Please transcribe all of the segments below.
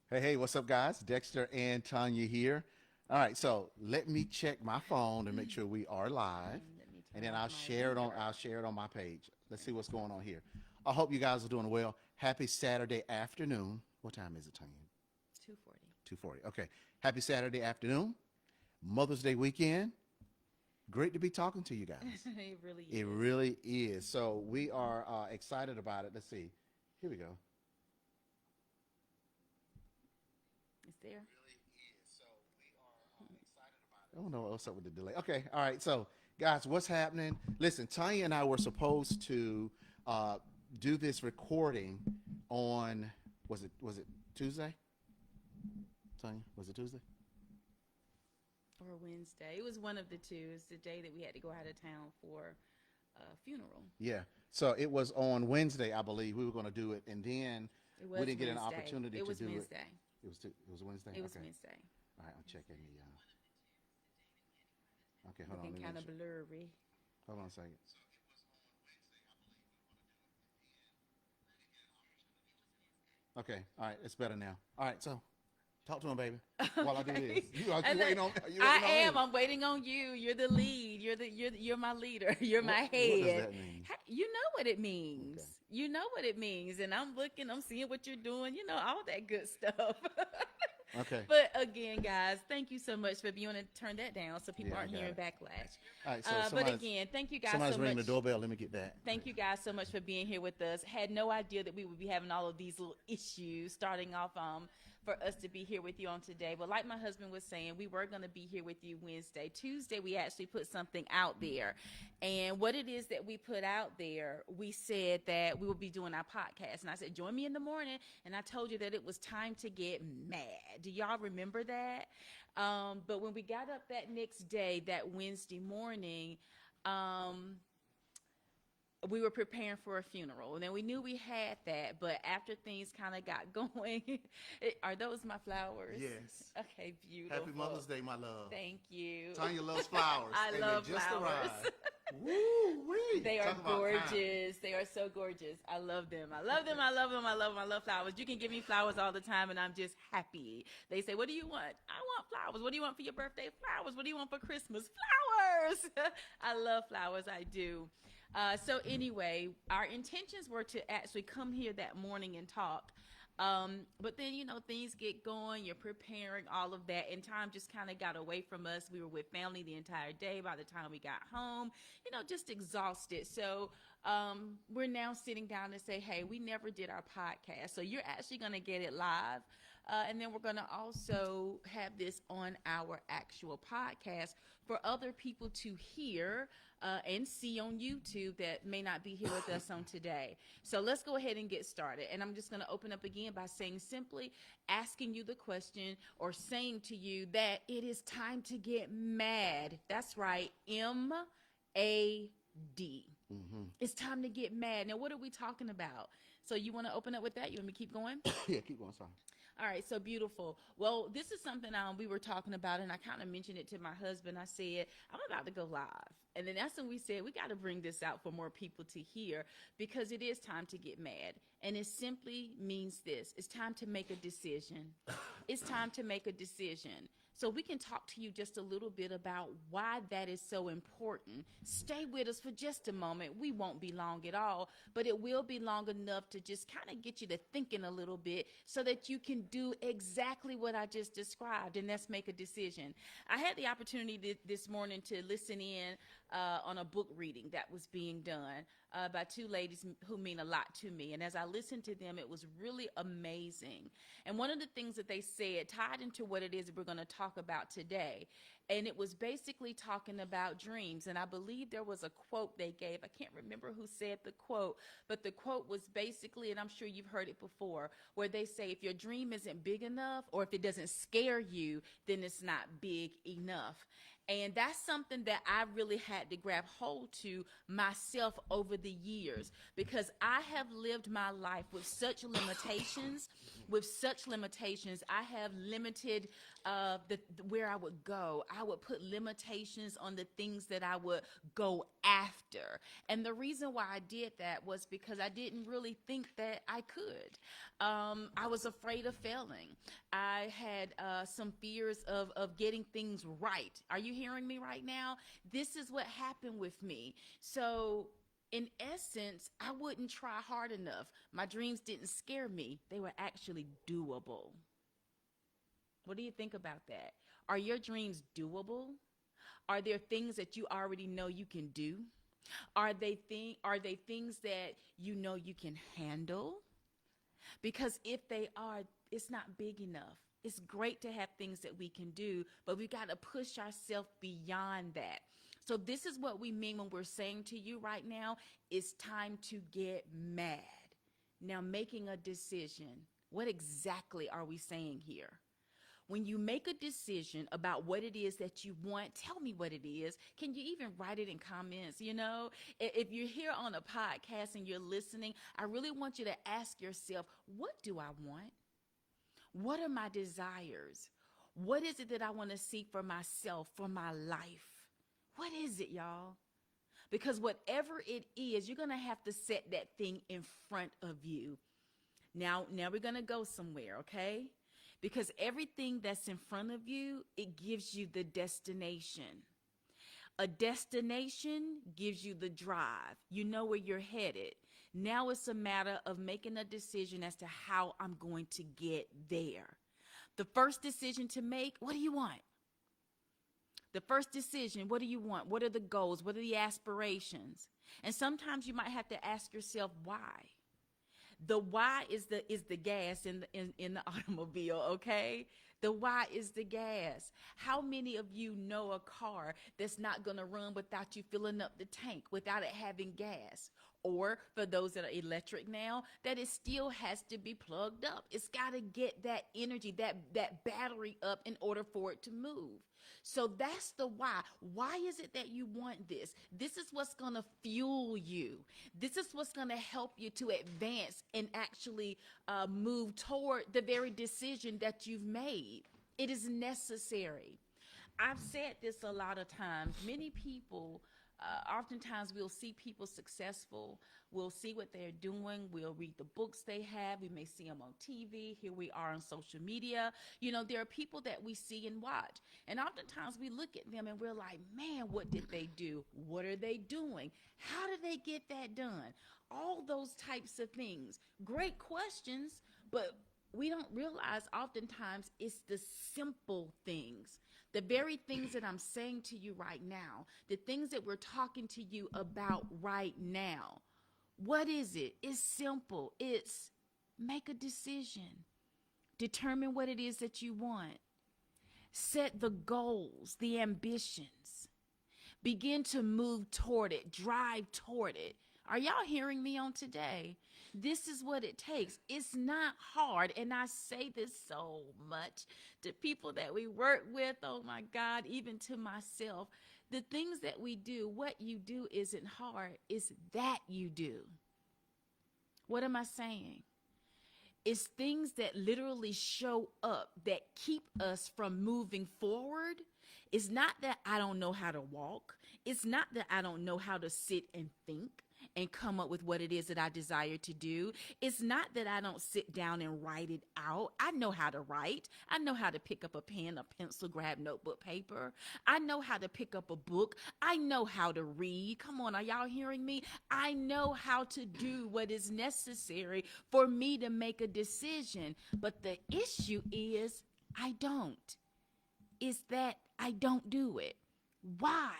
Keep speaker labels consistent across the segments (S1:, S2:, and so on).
S1: Hey, what's up, guys? Dexter and Tanya here. All right, so let me check my phone to make sure we are live,
S2: And let me
S1: and
S2: turn
S1: then
S2: off
S1: I'll
S2: my
S1: share it on
S2: ringer.
S1: I'll share it on my page. Let's see what's going on here. I hope you guys are doing well. Happy Saturday afternoon. What time is it, Tanya?
S2: 240.
S1: 2:40. Okay. Happy Saturday afternoon. Mother's Day weekend. Great to be talking to you guys.
S2: It really
S1: It
S2: is.
S1: really is. So we are excited about it. Let's see. Here we go.
S2: It's there.
S1: Oh no, what's up with the delay? Okay, all right. So, guys, what's happening? Listen, Tanya and I were supposed to uh, do this recording on was it Tuesday? Tanya, was it Tuesday?
S2: Or Wednesday. It was one of the two. It's the day that we had to go out of town for a funeral.
S1: Yeah. So it was on Wednesday, I believe. We were going to do it, and then
S2: It
S1: we
S2: was
S1: didn't get an
S2: Wednesday.
S1: opportunity
S2: It
S1: to
S2: was
S1: do it.
S2: Wednesday.
S1: It was Wednesday.
S2: It was
S1: Okay.
S2: Wednesday.
S1: All right, I'm checking the. Okay, hold on.
S2: Looking
S1: Let me
S2: kind
S1: make
S2: of
S1: sure.
S2: blurry.
S1: Hold on a second. Okay. All right. It's better now. All right. So talk to him, baby. While I do this,
S2: Okay.
S1: you
S2: And
S1: waiting on? You
S2: I
S1: waiting on
S2: am.
S1: me?
S2: I'm waiting on you. You're the lead. You're my leader. You're my
S1: What does
S2: head.
S1: that mean?
S2: You know what it means.
S1: Okay.
S2: You know what it means. And I'm looking, I'm seeing what you're doing, all that good stuff.
S1: Okay.
S2: But again, guys, thank you so much for being able to turn that down so people
S1: Yeah, I
S2: aren't
S1: got
S2: hearing
S1: it.
S2: backlash.
S1: All right. So
S2: But again, thank you guys
S1: somebody's
S2: so
S1: ringing
S2: much.
S1: the doorbell. Let me get that.
S2: Thank you guys so much for being here with us. Had no idea that we would be having all of these little issues starting off for us to be here with you on today. But like my husband was saying, we were going to be here with you Wednesday. Tuesday, we actually put something out there. And what it is that we put out there, we said that we will be doing our podcast. And I said, join me in the morning. And I told you that it was time to get mad. Do y'all remember that? But when we got up that next day, that Wednesday morning, um, we were preparing for a funeral, and then we knew we had that, but after things kind of got going, are those my flowers?
S1: Yes.
S2: Okay,
S1: Happy
S2: beautiful.
S1: Mother's Day, my love.
S2: Thank you.
S1: Tanya loves flowers,
S2: I
S1: and
S2: love
S1: they just
S2: flowers.
S1: arrived. Woo wee!
S2: They are
S1: Talk about kind.
S2: gorgeous. They are so gorgeous. I love them. I love them. I love them. I love them. I love flowers. You can give me flowers all the time, and I'm just happy. They say, "What do you want?" I want flowers. What do you want for your birthday? Flowers. What do you want for Christmas? Flowers. I love flowers. I do. So anyway, our intentions were to actually come here that morning and talk. But then, things get going, you're preparing all of that, and time just kind of got away from us. We were with family the entire day by the time we got home, just exhausted. So we're now sitting down to say, hey, we never did our podcast. So you're actually going to get it live. And then we're going to also have this on our actual podcast for other people to hear and see on YouTube that may not be here with us on today. So let's go ahead and get started. And I'm just going to open up again by saying simply asking you the question or saying to you that it is time to get mad. That's right. MAD. It's time to get mad. Now, what are we talking about? So you want to open up with that? You want me to keep going?
S1: Yeah, keep going. Sorry.
S2: All right, so beautiful. Well, this is something we were talking about, and I kind of mentioned it to my husband. I said, I'm about to go live. And then that's when we said, we got to bring this out for more people to hear because it is time to get mad. And it simply means this it's time to make a decision. It's time to make a decision. So we can talk to you just a little bit about why that is so important. Stay with us for just a moment. We won't be long at all, but it will be long enough to just kind of get you to thinking a little bit so that you can do exactly what I just described, and that's make a decision. I had the opportunity this morning to listen in on a book reading that was being done by two ladies who mean a lot to me. And as I listened to them, it was really amazing. And one of the things that they said tied into what it is that we're going to talk about today. And it was basically talking about dreams. And I believe there was a quote they gave. I can't remember who said the quote, but the quote was basically, and I'm sure you've heard it before, where they say if your dream isn't big enough or if it doesn't scare you, then it's not big enough. And that's something that I really had to grab hold to myself over the years, because I have lived my life with such limitations. I have limited where I would go. I would put limitations on the things that I would go after. And the reason why I did that was because I didn't really think that I could. I was afraid of failing. I had some fears of getting things right. Are you hearing me right now? This is what happened with me. So in essence, I wouldn't try hard enough. My dreams didn't scare me. They were actually doable. What do you think about that? Are your dreams doable? Are there things that you already know you can do? Are they things that you know you can handle? Because if they are, it's not big enough. It's great to have things that we can do, but we got to push ourselves beyond that. So this is what we mean when we're saying to you right now, it's time to get mad. Now, making a decision. What exactly are we saying here? When you make a decision about what it is that you want, tell me what it is. Can you even write it in comments? You know, if you're here on a podcast and you're listening, I really want you to ask yourself, what do I want? What are my desires? What is it that I want to see for myself, for my life? What is it, y'all? Because whatever it is, you're going to have to set that thing in front of you. Now we're going to go somewhere, okay? Because everything that's in front of you, it gives you the destination. A destination gives you the drive. You know where you're headed. Now it's a matter of making a decision as to how I'm going to get there. The first decision to make, what do you want? The first decision, what do you want? What are the goals? What are the aspirations? And sometimes you might have to ask yourself why. The why is the gas in the automobile, okay? The why is the gas. How many of you know a car that's not going to run without you filling up the tank, without it having gas? Or for those that are electric now, that it still has to be plugged up. It's got to get that energy, that battery up in order for it to move. So that's the why. Why is it that you want this? This is what's going to fuel you. This is what's going to help you to advance and actually move toward the very decision that you've made. It is necessary. I've said this a lot of times. Many people, oftentimes we'll see people successful. We'll see what they're doing. We'll read the books they have. We may see them on TV. Here we are on social media. You know, there are people that we see and watch. And oftentimes we look at them and we're like, man, what did they do? What are they doing? How did they get that done? All those types of things. Great questions, but we don't realize oftentimes it's the simple things. The very things that I'm saying to you right now, the things that we're talking to you about right now. What is it? It's simple. It's make a decision. Determine what it is that you want. Set the goals, the ambitions. Begin to move toward it. Drive toward it. Are y'all hearing me on today? This is what it takes. It's not hard. And I say this so much to people that we work with. Oh my God, even to myself. The things that we do, what you do isn't hard. It's that you do. What am I saying? It's things that literally show up that keep us from moving forward. It's not that I don't know how to walk. It's not that I don't know how to sit and think and come up with what it is that I desire to do. It's not that I don't sit down and write it out. I know how to write. I know how to pick up a pen, a pencil, grab notebook, paper. I know how to pick up a book. I know how to read. Come on, are y'all hearing me? I know how to do what is necessary for me to make a decision. But the issue is I don't. It's that I don't do it. Why?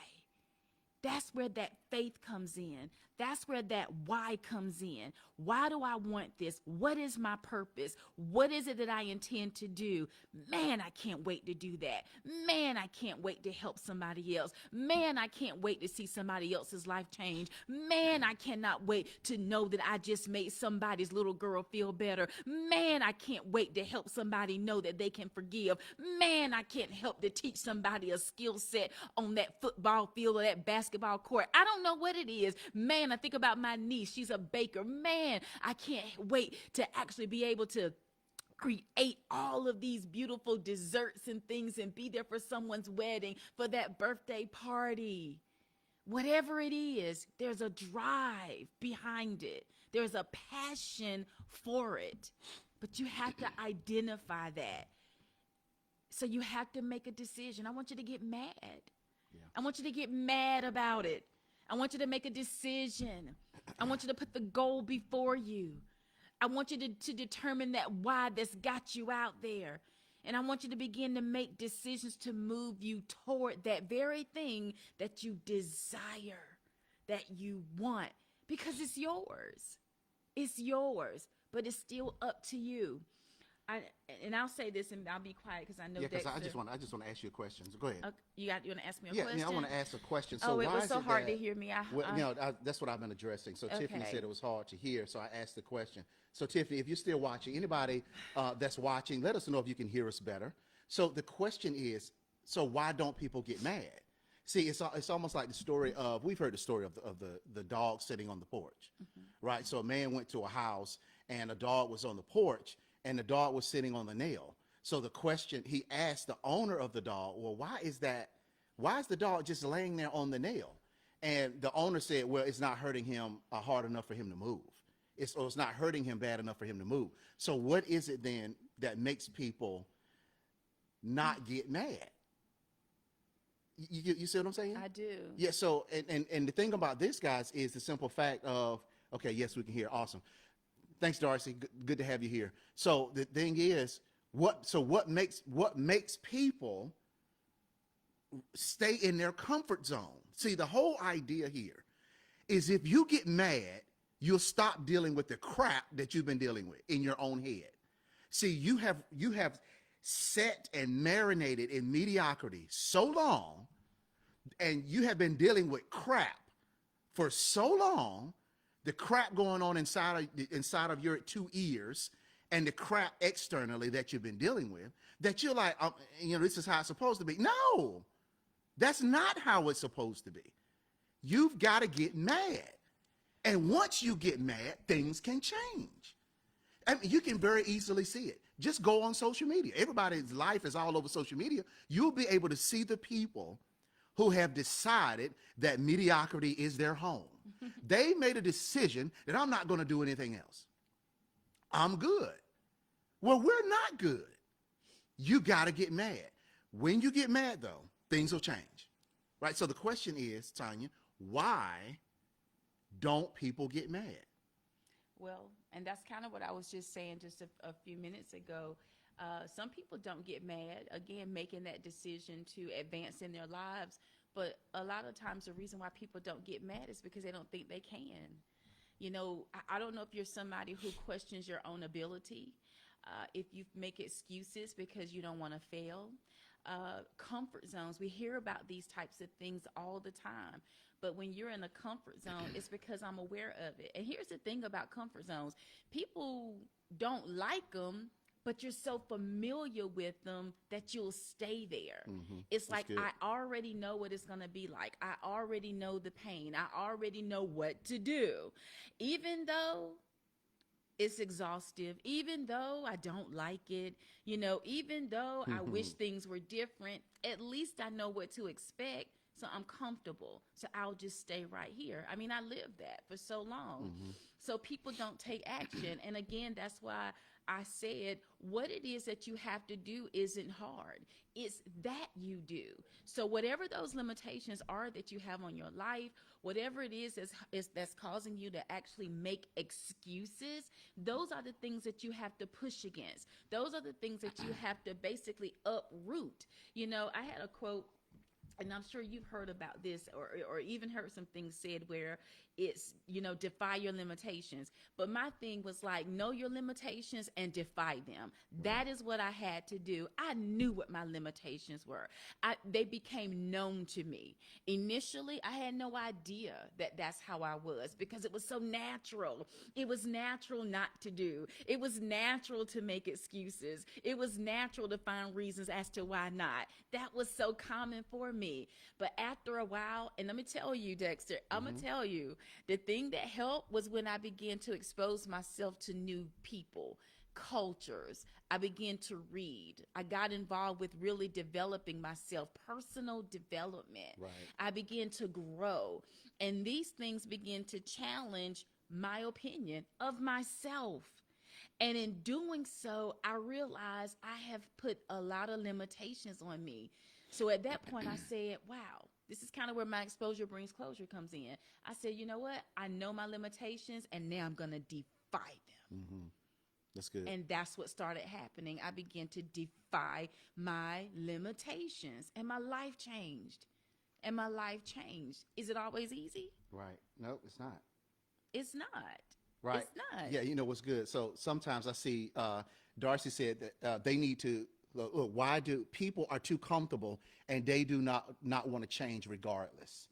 S2: That's where that faith comes in. That's where that why comes in. Why do I want this? What is my purpose? What is it that I intend to do? Man, I can't wait to do that. Man, I can't wait to help somebody else. Man, I can't wait to see somebody else's life change. Man, I cannot wait to know that I just made somebody's little girl feel better. Man, I can't wait to help somebody know that they can forgive. Man, I can't help to teach somebody a skill set on that football field or that basketball court. I don't know what it is. Man, I think about my niece. She's a baker. Man, I can't wait to actually be able to create all of these beautiful desserts and things and be there for someone's wedding, for that birthday party. Whatever it is, there's a drive behind it. There's a passion for it. But you have to identify that. So you have to make a decision. I want you to get mad. Yeah. I want you to get mad about it. I want you to make a decision. I want you to put the goal before you. I want you to determine that why that's got you out there. And I want you to begin to make decisions to move you toward that very thing that you desire, that you want, because it's yours. It's yours, but it's still up to you. I'll say this and I'll be quiet because I know.
S1: Yeah, because I just want to ask you a question. So go ahead.
S2: You want to ask me a question?
S1: Yeah, I want to ask a question. So
S2: it
S1: why
S2: was
S1: is
S2: so
S1: it
S2: hard
S1: that,
S2: to hear me.
S1: That's what I've been addressing. So
S2: Okay.
S1: Tiffany said it was hard to hear, so I asked the question. So Tiffany, if you're still watching, anybody that's watching, let us know if you can hear us better. So the question is, so why don't people get mad? See, it's almost like the story of, we've heard the story of the dog sitting on the porch, right? So a man went to a house and a dog was on the porch and the dog was sitting on the nail. So the question, he asked the owner of the dog, well, why is the dog just laying there on the nail? And the owner said, well, it's not hurting him hard enough for him to move. It's not hurting him bad enough for him to move. So what is it then that makes people not get mad? You see what I'm saying?
S2: I do.
S1: Yeah, so, and the thing about this, guys, is the simple fact of, okay, yes, we can hear. Awesome. Thanks, Darcy. Good to have you here. So the thing is, what makes people stay in their comfort zone? See, the whole idea here is if you get mad, you'll stop dealing with the crap that you've been dealing with in your own head. See, you have set and marinated in mediocrity so long, and you have been dealing with crap for so long, the crap going on inside of your 2 ears and the crap externally that you've been dealing with, that you're like, this is how it's supposed to be. No, that's not how it's supposed to be. You've got to get mad. And once you get mad, things can change. I mean, you can very easily see it. Just go on social media. Everybody's life is all over social media. You'll be able to see the people who have decided that mediocrity is their home. They made a decision that I'm not going to do anything else. I'm good. Well, we're not good. You got to get mad. When you get mad, though, things will change. Right? So the question is, Tanya, why don't people get mad?
S2: Well, and that's kind of what I was just saying just a few minutes ago. Some people don't get mad, again, making that decision to advance in their lives. But a lot of times the reason why people don't get mad is because they don't think they can. I don't know if you're somebody who questions your own ability, if you make excuses because you don't want to fail. Comfort zones, we hear about these types of things all the time. But when you're in a comfort zone, it's because I'm aware of it. And here's the thing about comfort zones. People don't like them, but you're so familiar with them that you'll stay there. Mm-hmm. It's That's like, good. I already know what it's going to be like. I already know the pain. I already know what to do. Even though it's exhaustive, even though I don't like it, even though I wish things were different, at least I know what to expect. So I'm comfortable. So I'll just stay right here. I mean, I lived that for so long. Mm-hmm. So people don't take action. And again, that's why I said what it is that you have to do isn't hard. It's that you do. So whatever those limitations are that you have on your life, whatever it is that's causing you to actually make excuses, those are the things that you have to push against. Those are the things that you have to basically uproot. I had a quote and I'm sure you've heard about this, or even heard some things said where it's, defy your limitations. But my thing was like, know your limitations and defy them.
S1: Right.
S2: That is what I had to do. I knew what my limitations were. They became known to me. Initially, I had no idea that that's how I was, because it was so natural. It was natural not to do. It was natural to make excuses. It was natural to find reasons as to why not. That was so common for me. But after a while, and let me tell you, Dexter, I'm going to tell you, the thing that helped was when I began to expose myself to new people, cultures. I began to read. I got involved with really developing myself, personal development.
S1: Right.
S2: I began to grow. And these things began to challenge my opinion of myself. And in doing so, I realized I have put a lot of limitations on me. So at that point, I said, wow, this is kind of where my exposure brings closure comes in. I said, you know what? I know my limitations, and now I'm going to defy them.
S1: Mm-hmm. That's good.
S2: And that's what started happening. I began to defy my limitations, and my life changed. Is it always easy?
S1: Right. No, it's not.
S2: It's not.
S1: Right.
S2: It's not.
S1: Yeah, you know what's good. So sometimes I see Darcy said that they need to look, why do people are too comfortable and they do not want to change regardless.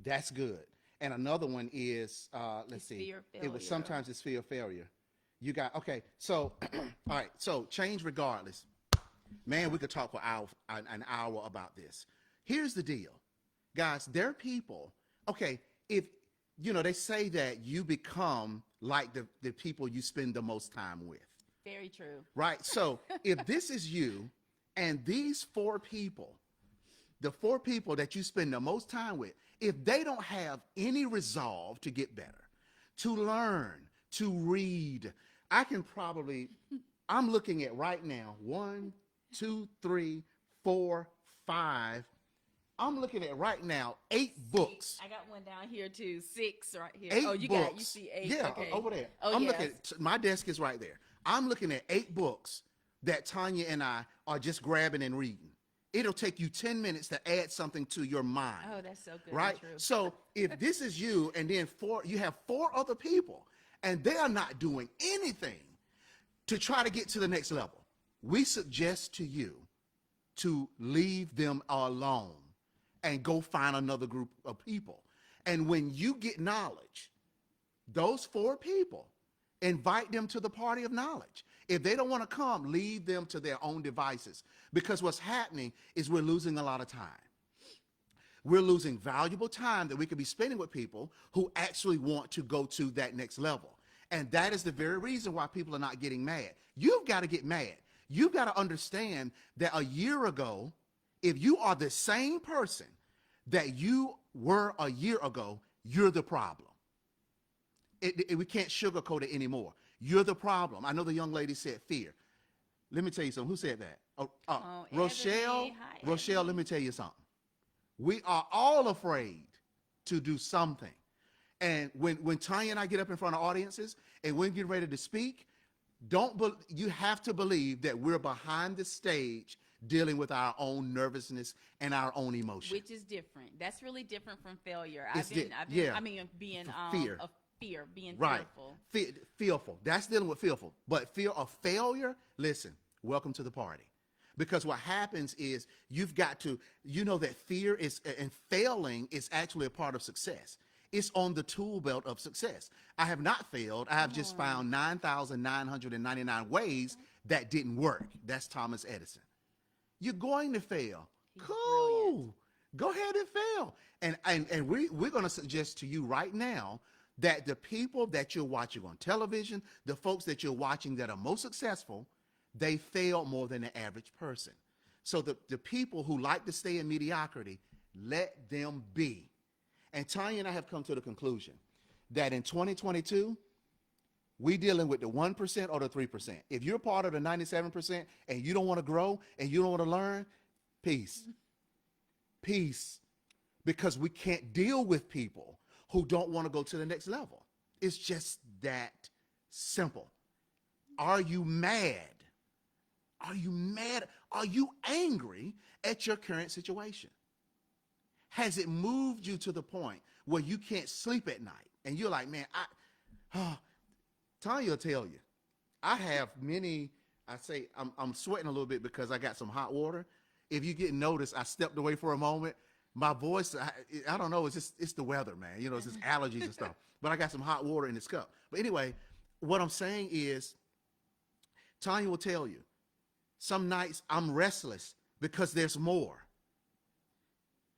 S1: That's good. And another one is let's
S2: It's
S1: see.
S2: fear of
S1: It was
S2: failure.
S1: sometimes it's fear of failure. You got okay. So all right. So change regardless. Man, we could talk for an hour about this. Here's the deal, guys. There are people. Okay, if they say that you become like the people you spend the most time with.
S2: Very true.
S1: Right. So if this is you and these four people, the four people that you spend the most time with, if they don't have any resolve to get better, to learn, to read, I'm looking at right now, 1, 2, 3, 4, 5. I'm looking at right now 8 books.
S2: I got one down here too. 6 right here.
S1: 8
S2: oh, you
S1: books.
S2: got you see 8.
S1: Yeah,
S2: okay.
S1: over there.
S2: Oh,
S1: I'm
S2: yes.
S1: looking at my desk is right there. I'm looking at 8 books that Tanya and I are just grabbing and reading. It'll take you 10 minutes to add something to your mind.
S2: Oh, that's so good.
S1: Right?
S2: And true.
S1: So if this is you and then you have 4 other people and they are not doing anything to try to get to the next level, we suggest to you to leave them alone and go find another group of people. And when you get knowledge, those 4 people, invite them to the party of knowledge. If they don't want to come, leave them to their own devices. Because what's happening is we're losing a lot of time. We're losing valuable time that we could be spending with people who actually want to go to that next level. And that is the very reason why people are not getting mad. You've got to get mad. You've got to understand that a year ago, if you are the same person that you were a year ago, you're the problem. We can't sugarcoat it anymore. You're the problem. I know the young lady said fear. Let me tell you something. Who said that? Rochelle.
S2: Ebony. Hi,
S1: Rochelle,
S2: Ebony.
S1: let me tell you something. We are all afraid to do something. And when Tanya and I get up in front of audiences and we get ready to speak, you have to believe that we're behind the stage dealing with our own nervousness and our own emotion.
S2: Which is different. That's really different from failure.
S1: Yeah.
S2: I mean, being
S1: Fear.
S2: being
S1: Right.
S2: fearful.
S1: Fearful. That's dealing with fearful. But fear of failure, listen, welcome to the party. Because what happens is you've got to, that fear is, and failing is actually a part of success. It's on the tool belt of success. I have not failed. I have just found 9,999 ways that didn't work. That's Thomas Edison. You're going to fail.
S2: He's
S1: Cool.
S2: brilliant.
S1: Go ahead and fail. And we're going to suggest to you right now that the people that you're watching on television, the folks that you're watching that are most successful, they fail more than the average person. So the people who like to stay in mediocrity, let them be. And Tanya and I have come to the conclusion that in 2022, we dealing with the 1% or the 3%. If you're part of the 97% and you don't want to grow and you don't want to learn, peace. Peace. Because we can't deal with people who don't want to go to the next level. It's just that simple. Are you mad? Are you mad? Are you angry at your current situation? Has it moved you to the point where you can't sleep at night? And you're like, man, Tanya will tell you, I have many, I say, I'm sweating a little bit because I got some hot water. If you get noticed, I stepped away for a moment. My voice, I don't know, it's the weather, man. You know, it's just allergies and stuff. But I got some hot water in this cup. But anyway, what I'm saying is, Tanya will tell you, some nights I'm restless because there's more.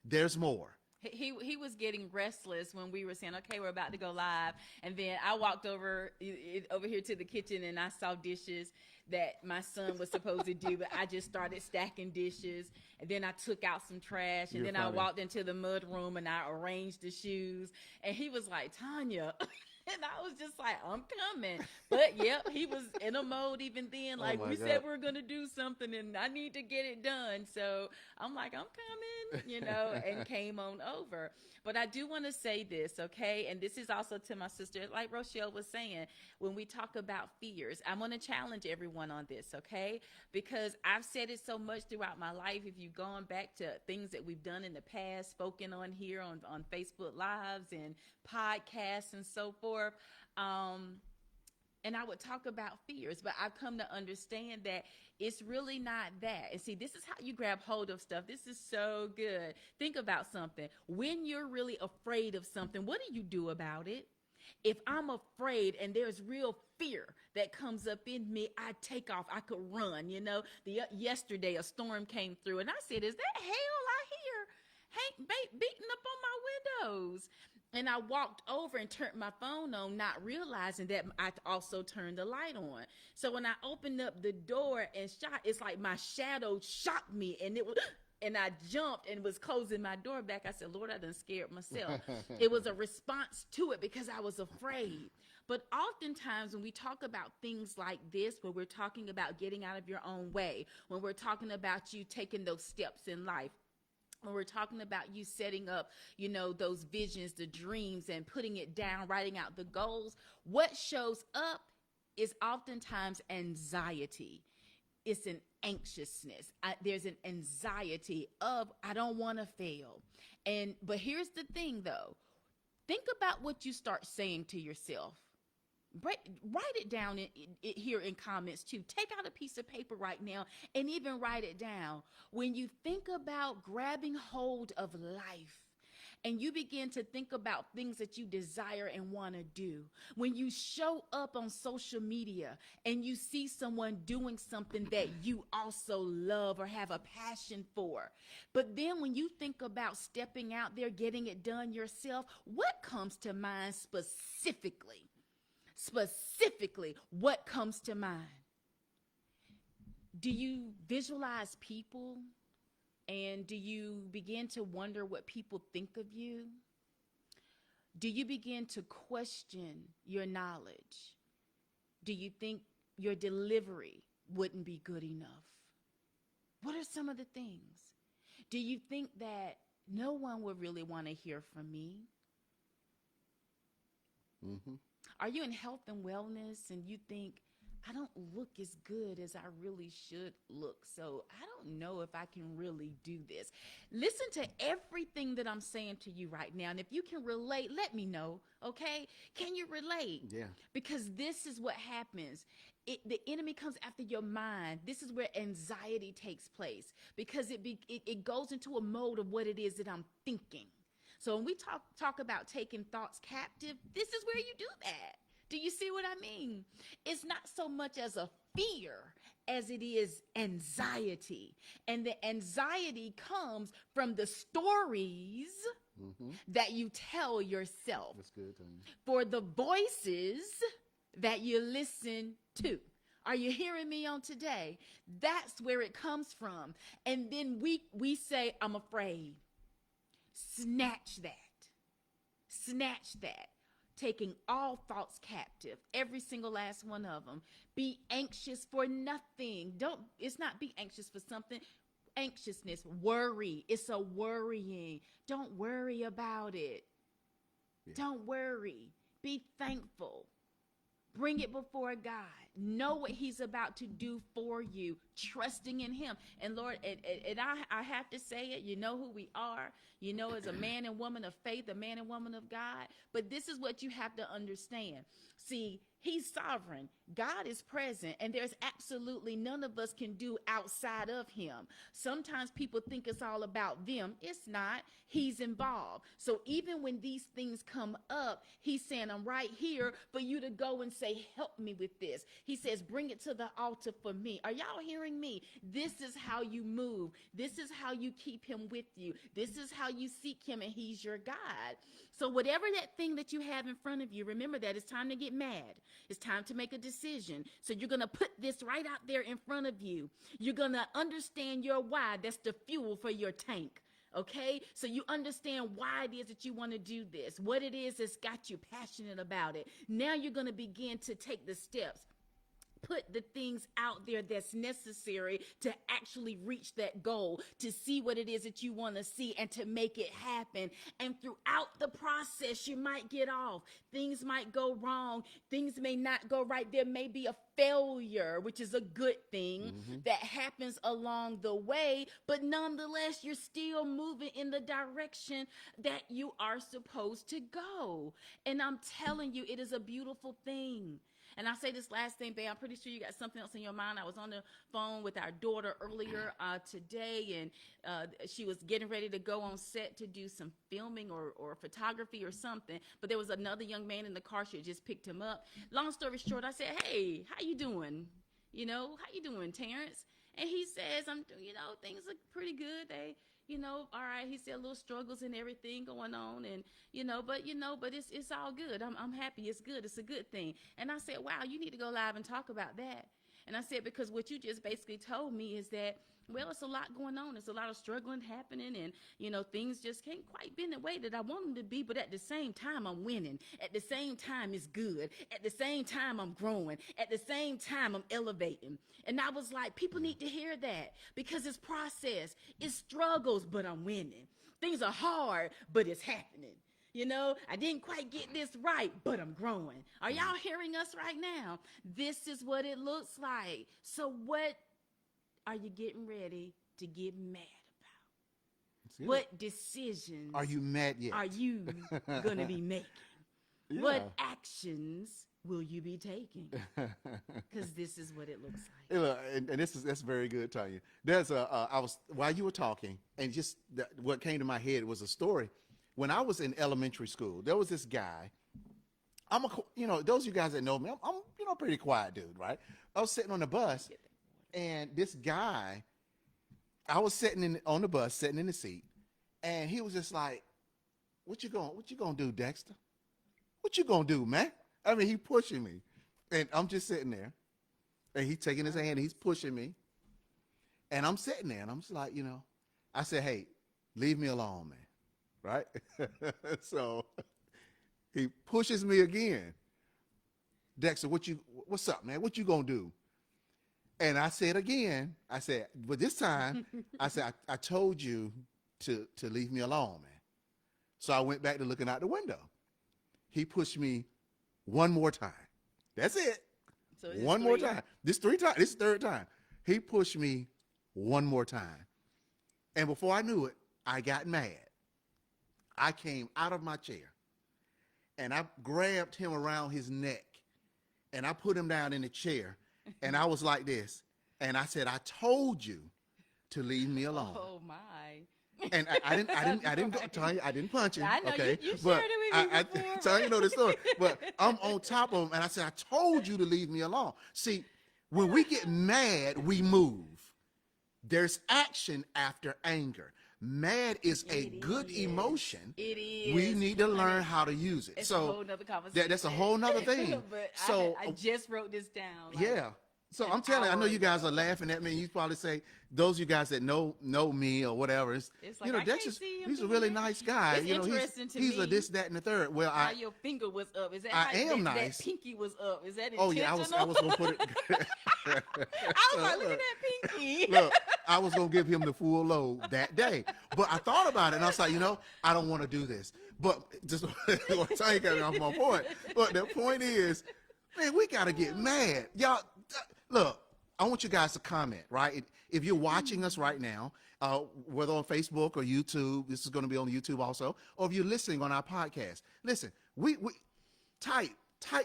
S1: There's more.
S2: He was getting restless when we were saying, okay, we're about to go live. And then I walked over here to the kitchen and I saw dishes that my son was supposed to do, but I just started stacking dishes. And then I took out some trash, and then I walked into the mud room and I arranged the shoes. And he was like, Tanya. And I was just like, I'm coming. But yep, he was in a mode even then. Like, we said we are going to do something and I need to get it done. So I'm like, I'm coming, and came on over. But I do want to say this, okay? And this is also to my sister, like Rochelle was saying, when we talk about fears, I want to challenge everyone on this, okay? Because I've said it so much throughout my life. If you've gone back to things that we've done in the past, spoken on here on Facebook Lives and podcasts and so forth, and I would talk about fears, but I've come to understand that it's really not that. And see, this is how you grab hold of stuff. This is so good. Think about something. When you're really afraid of something, what do you do about it? If I'm afraid and there's real fear that comes up in me, I take off. I could run. Yesterday a storm came through and I said, is that hail I hear beating up on my windows? And I walked over and turned my phone on, not realizing that I also turned the light on. So when I opened up the door and shot, it's like my shadow shocked me, and I jumped and was closing my door back. I said, Lord, I done scared myself. It was a response to it because I was afraid. But oftentimes when we talk about things like this, where we're talking about getting out of your own way, when we're talking about you taking those steps in life, when we're talking about you setting up, those visions, the dreams, and putting it down, writing out the goals, what shows up is oftentimes anxiety. It's an anxiousness. There's an anxiety of, I don't want to fail. But here's the thing, though. Think about what you start saying to yourself. Write it down here in comments too. Take out a piece of paper right now and even write it down. When you think about grabbing hold of life and you begin to think about things that you desire and want to do, when you show up on social media and you see someone doing something that you also love or have a passion for, but then when you think about stepping out there, getting it done yourself, what comes to mind specifically? Specifically, what comes to mind? Do you visualize people? And do you begin to wonder what people think of you? Do you begin to question your knowledge? Do you think your delivery wouldn't be good enough? What are some of the things? Do you think that no one would really want to hear from me? Mm-hmm. Are you in health and wellness and you think, I don't look as good as I really should look, so I don't know if I can really do this? Listen to everything that I'm saying to you right now, and if you can relate, let me know, okay? Can you relate?
S1: Yeah.
S2: Because this is what happens. The enemy comes after your mind. This is where anxiety takes place because it goes into a mode of what it is that I'm thinking. So when we talk about taking thoughts captive, this is where you do that. Do you see what I mean? It's not so much as a fear as it is anxiety. And the anxiety comes from the stories that you tell yourself.
S1: That's good, Tanya.
S2: For the voices that you listen to. Are you hearing me on today? That's where it comes from. And then we say, I'm afraid. Snatch that. Snatch that. Taking all thoughts captive, every single last one of them. Be anxious for nothing. It's not be anxious for something. Anxiousness, worry. It's a worrying. Don't worry about it. Yeah. Don't worry. Be thankful. Bring it before God. know what he's about to do for you, trusting in him. And Lord, and I have to say it, you know who we are, you know, as a man and woman of faith, a man and woman of God. But this is what you have to understand. See, he's sovereign. God is present, and there's absolutely none of us can do outside of him. Sometimes people think it's all about them. It's not. He's involved. So even when these things come up, he's saying, I'm right here for you to go and say, help me with this. He says, bring it to the altar for me. Are y'all hearing me? This is how you move. This is how you keep him with you. This is how you seek him, and he's your God. So whatever that thing that you have in front of you, remember that it's time to get mad. It's time to make a decision. So you're going to put this right out there in front of you. You're going to understand your why. That's the fuel for your tank. Okay, so you understand why it is that you want to do this, what it is that's got you passionate about it. Now you're going to begin to take the steps. Put the things out there that's necessary to actually reach that goal, to see what it is that you want to see and to make it happen. And throughout the process, you might get off. Things might go wrong. Things may not go right. There may be a failure, which is a good thing that happens along the way. But nonetheless, you're still moving in the direction that you are supposed to go. And I'm telling you, it is a beautiful thing. And I'll say this last thing, babe. I'm pretty sure you got something else in your mind. I was on the phone with our daughter earlier today, and she was getting ready to go on set to do some filming or photography or something. But there was another young man in the car. She had just picked him up. Long story short, I said, hey, how you doing? You know, how you doing, Terrence? And he says, things look pretty good. They, all right. He said little struggles and everything going on, and but it's all good. I'm happy. It's good. It's a good thing. And I said, wow, you need to go live and talk about that. And I said, because what you just basically told me is that, well, it's a lot going on. It's a lot of struggling happening, and things just can't quite be in the way that I want them to be. But at the same time, I'm winning. At the same time, it's good. At the same time, I'm growing. At the same time, I'm elevating. And I was like, people need to hear that, because it's process. It's struggles, but I'm winning. Things are hard, but it's happening. I didn't quite get this right, but I'm growing. Are y'all hearing us right now? This is what it looks like. So what are you getting ready to get mad about? What decisions
S1: are you mad yet?
S2: Are you going to be making? Yeah. What actions will you be taking? Because this is what it looks like.
S1: And that's very good, Tanya. There's while you were talking, and just what came to my head was a story. When I was in elementary school, there was this guy. Those of you guys that know me, I'm a pretty quiet dude, right? I was sitting on the bus, and this guy, I was sitting on the bus, sitting in the seat, and he was just like, what you gonna do, Dexter? What you gonna do, man? I mean, he pushing me, and I'm just sitting there, and he's taking his hand, and he's pushing me, and I'm sitting there, and I'm just like, I said, hey, leave me alone, man, right? So he pushes me again. Dexter, what's up, man? What you gonna do? And I said again, but this time, I said, I told you to leave me alone, man. So I went back to looking out the window. He pushed me one more time. That's it. So one more time. This 3 times. This is the 3rd time. He pushed me one more time. And before I knew it, I got mad. I came out of my chair, and I grabbed him around his neck, and I put him down in the chair, and I was like this, and I said, I told you to leave me alone.
S2: Oh my.
S1: And I didn't go, Tanya, I didn't punch him.
S2: I know,
S1: okay,
S2: you shared it with me before.
S1: Tanya, you know the story. But I'm on top of him, and I said, I told you to leave me alone. See, when we get mad, we move. There's action after anger. Mad is a good emotion.
S2: It is.
S1: We need to learn how to use it.
S2: It's
S1: so
S2: a whole nother conversation.
S1: That's a whole nother thing.
S2: But
S1: so
S2: I just wrote this down.
S1: Yeah. So I'm telling you, I know you guys are laughing at me. You probably say, those of you guys that know me or whatever, it's like, Dexter's, he's a really nice guy.
S2: It's interesting to
S1: he's
S2: me.
S1: a this, that, and the third. Well,
S2: how your finger was up. Is that
S1: I am nice.
S2: That pinky was up. Is that intentional?
S1: Oh yeah, I was gonna put it.
S2: I was like, look at that pinky.
S1: Look, I was gonna give him the full load that day, but I thought about it and I was like, I don't want to do this. But just trying to get off my point. But the point is, Man, we got to get mad. Y'all, look, I want you guys to comment, right? If you're watching us right now, whether on Facebook or YouTube, this is going to be on YouTube also, or if you're listening on our podcast, listen, we type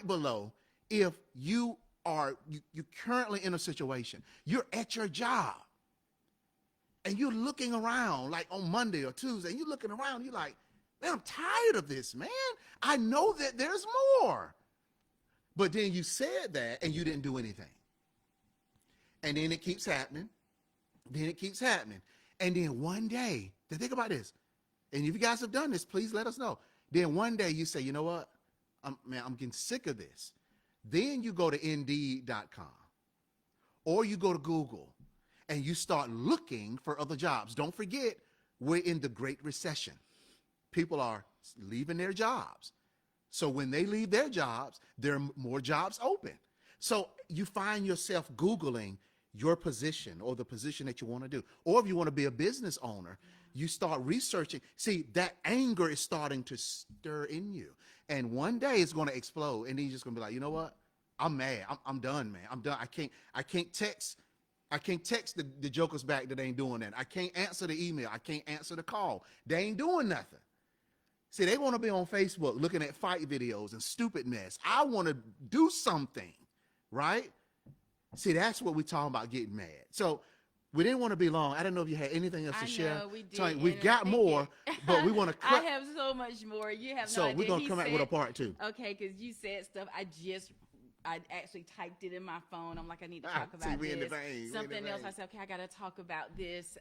S1: below if you you currently in a situation, you're at your job, and you're looking around like on Monday or Tuesday, and you're looking around, you're like, man, I'm tired of this, man. I know that there's more. But then you said that and you didn't do anything. And then it keeps happening. Then it keeps happening. And then one day, think about this. And if you guys have done this, please let us know. Then one day you say, you know what? I'm getting sick of this. Then you go to Indeed.com or you go to Google and you start looking for other jobs. Don't forget, we're in the Great Recession. People are leaving their jobs. So when they leave their jobs, there are more jobs open. So you find yourself Googling your position or the position that you want to do. Or if you want to be a business owner, you start researching. See, that anger is starting to stir in you. And one day it's going to explode. And then you're just going to be like, you know what? I'm mad. I'm done, man. I'm done. I can't text the jokers back that ain't doing that. I can't answer the email. I can't answer the call. They ain't doing nothing. See, they want to be on Facebook looking at fight videos and stupid mess. I want to do something, right? See, that's what we're talking about, getting mad. So we didn't want to be long. I don't know if you had anything else to share.
S2: I know, we did.
S1: Tony, we've got more, but we want to
S2: I have so much more. You have no idea.
S1: So we're going to come out with a part 2.
S2: Okay, because you said stuff. I actually typed it in my phone. I'm like, I need to talk about this.
S1: In the vein,
S2: something else. I said, okay, I got to talk about this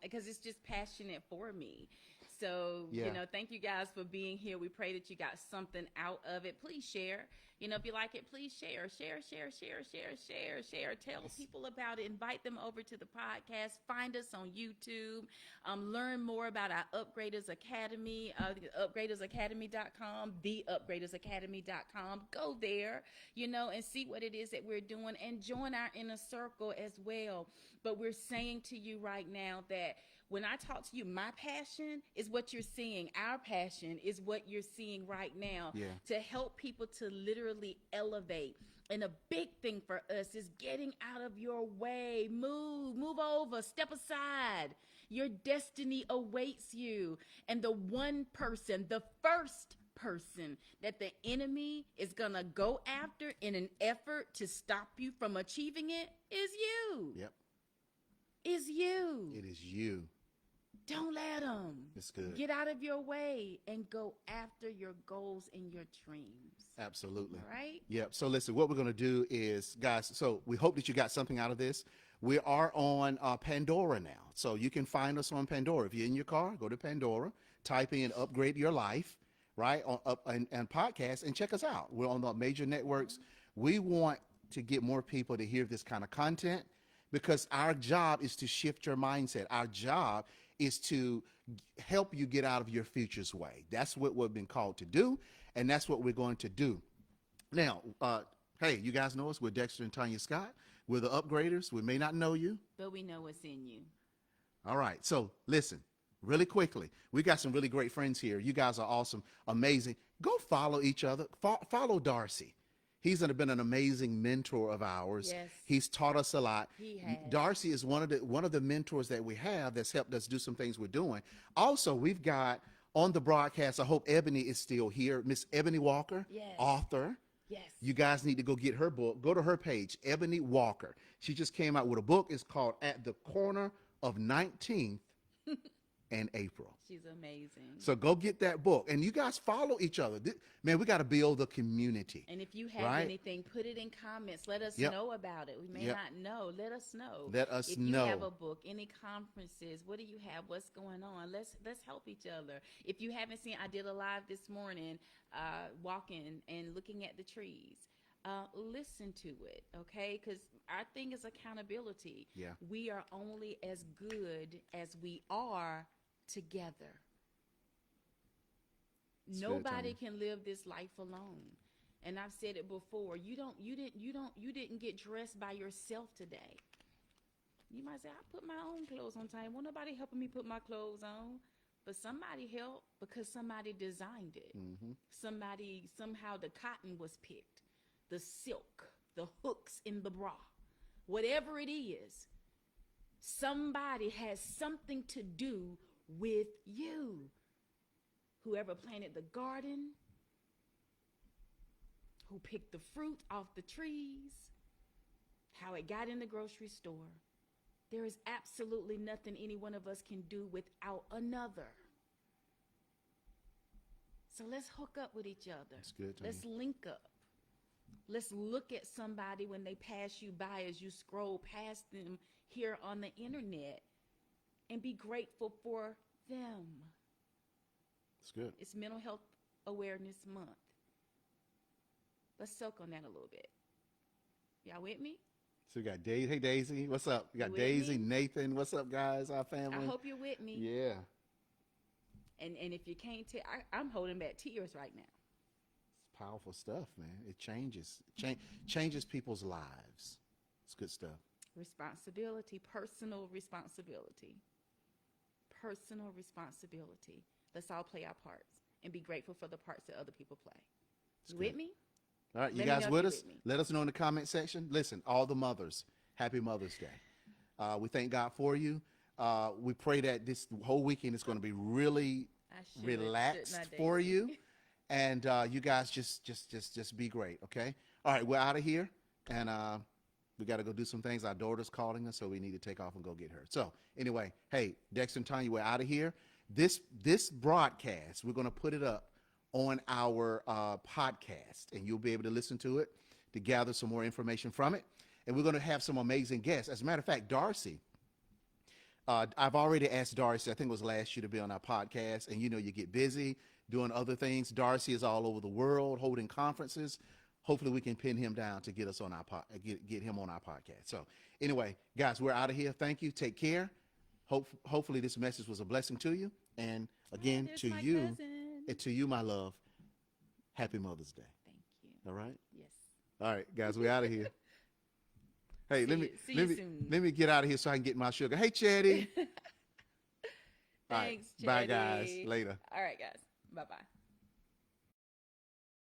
S2: because it's just passionate for me. So, thank you guys for being here. We pray that you got something out of it. Please share. If you like it, please share. Tell people about it. Invite them over to the podcast. Find us on YouTube. Learn more about our Upgraders Academy, upgradersacademy.com, theupgradersacademy.com. Go there, and see what it is that we're doing and join our inner circle as well. But we're saying to you right now that when I talk to you, my passion is what you're seeing. Our passion is what you're seeing right now, to help people to literally elevate. And a big thing for us is getting out of your way. Move over, step aside. Your destiny awaits you. And the first person that the enemy is going to go after in an effort to stop you from achieving it is you.
S1: Yep.
S2: Is you.
S1: It is you.
S2: Don't let them.
S1: It's good.
S2: Get out of your way and go after your goals and your dreams.
S1: Absolutely.
S2: All right?
S1: Yep. So listen, what we're going to do is, guys, so we hope that you got something out of this. We are on Pandora now. So you can find us on Pandora. If you're in your car, go to Pandora, type in Upgrade Your Life, right, and podcast, and check us out. We're on the major networks. We want to get more people to hear this kind of content because our job is to shift your mindset. Our job is to help you get out of your future's way. That's what we've been called to do, and that's what we're going to do. Now, hey, you guys know us. We're Dexter and Tanya Scott. We're the Upgraders. We may not know you,
S2: but we know what's in you. All
S1: right. So listen, really quickly, we got some really great friends here. You guys are awesome, amazing. Go follow each other. Follow Darcy. He's been an amazing mentor of ours.
S2: Yes.
S1: He's taught us a lot.
S2: He has.
S1: Darcy is one of the mentors that we have that's helped us do some things we're doing. Also, we've got on the broadcast, I hope Ebony is still here, Miss Ebony Walker,
S2: yes.
S1: author.
S2: Yes.
S1: You guys need to go get her book. Go to her page, Ebony Walker. She just came out with a book. It's called At the Corner of 19th and April.
S2: She's amazing.
S1: So go get that book. And you guys follow each other. Man, we got to build the community.
S2: And if you have anything, put it in comments. Let us know about it. We may not know. Let us know.
S1: Let us
S2: if
S1: know.
S2: If you have a book, any conferences, what do you have? What's going on? Let's help each other. If you haven't seen, I did a live this morning, walking and looking at the trees. Listen to it, okay? Because our thing is accountability.
S1: Yeah.
S2: We are only as good as we are together. Nobody can live this life alone. And I've said it before. You didn't get dressed by yourself today. You might say, I put my own clothes on time. Won't nobody helping me put my clothes on? But somebody helped because somebody designed it.
S1: Mm-hmm.
S2: Somehow the cotton was picked. the silk, the hooks in the bra, whatever it is, somebody has something to do with you. Whoever planted the garden, who picked the fruit off the trees, how it got in the grocery store. There is absolutely nothing any one of us can do without another. So let's hook up with each other.
S1: That's good, Tanya.
S2: Let's link up. Let's look at somebody when they pass you by as you scroll past them here on the internet and be grateful for them.
S1: That's good.
S2: It's Mental Health Awareness Month. Let's soak on that a little bit. Y'all with me?
S1: So we got Daisy. Hey, Daisy. What's up? We got
S2: You with
S1: Daisy,
S2: me?
S1: Nathan. What's up, guys? Our family.
S2: I hope you're with me.
S1: Yeah.
S2: And if you can't tell, I'm holding back tears right now.
S1: It's powerful stuff, man. It changes people's lives. It's good stuff.
S2: Responsibility, personal responsibility. Personal responsibility. Let's all play our parts and be grateful for the parts that other people play. You with me?
S1: All right, you
S2: Let me
S1: guys
S2: know if
S1: with
S2: you're
S1: us?
S2: with me.
S1: Let us know in the comment section. Listen, all the mothers, happy Mother's Day. We thank God for you. We pray that this whole weekend is going to be really relaxed
S2: shouldn't I,
S1: for
S2: Daisy?
S1: you, and you guys just be great. Okay. All right, we're out of here, and we got to go do some things. Our daughter's calling us, so we need to take off and go get her. So anyway, hey, Dexter and Tanya, we're out of here. This broadcast, we're going to put it up on our podcast, and you'll be able to listen to it to gather some more information from it. And we're going to have some amazing guests. As a matter of fact, Darcy, I've already asked Darcy, I think it was last year, to be on our podcast. And you know, you get busy doing other things. Darcy is all over the world holding conferences. Hopefully we can pin him down to get us on our get him on our podcast. So anyway, guys, we're out of here. Thank you. Take care. Hopefully this message was a blessing to you. And again,
S2: there's
S1: to
S2: my
S1: you,
S2: cousin.
S1: and to you, my love, happy Mother's Day.
S2: Thank you.
S1: All right.
S2: Yes.
S1: All right, guys, we're out of here. Hey,
S2: See you soon.
S1: let me get out of here so I can get my sugar. Hey, Chetty. All right,
S2: Thanks,
S1: bye, guys.
S2: Chetty.
S1: Later.
S2: All right, guys. Bye-bye.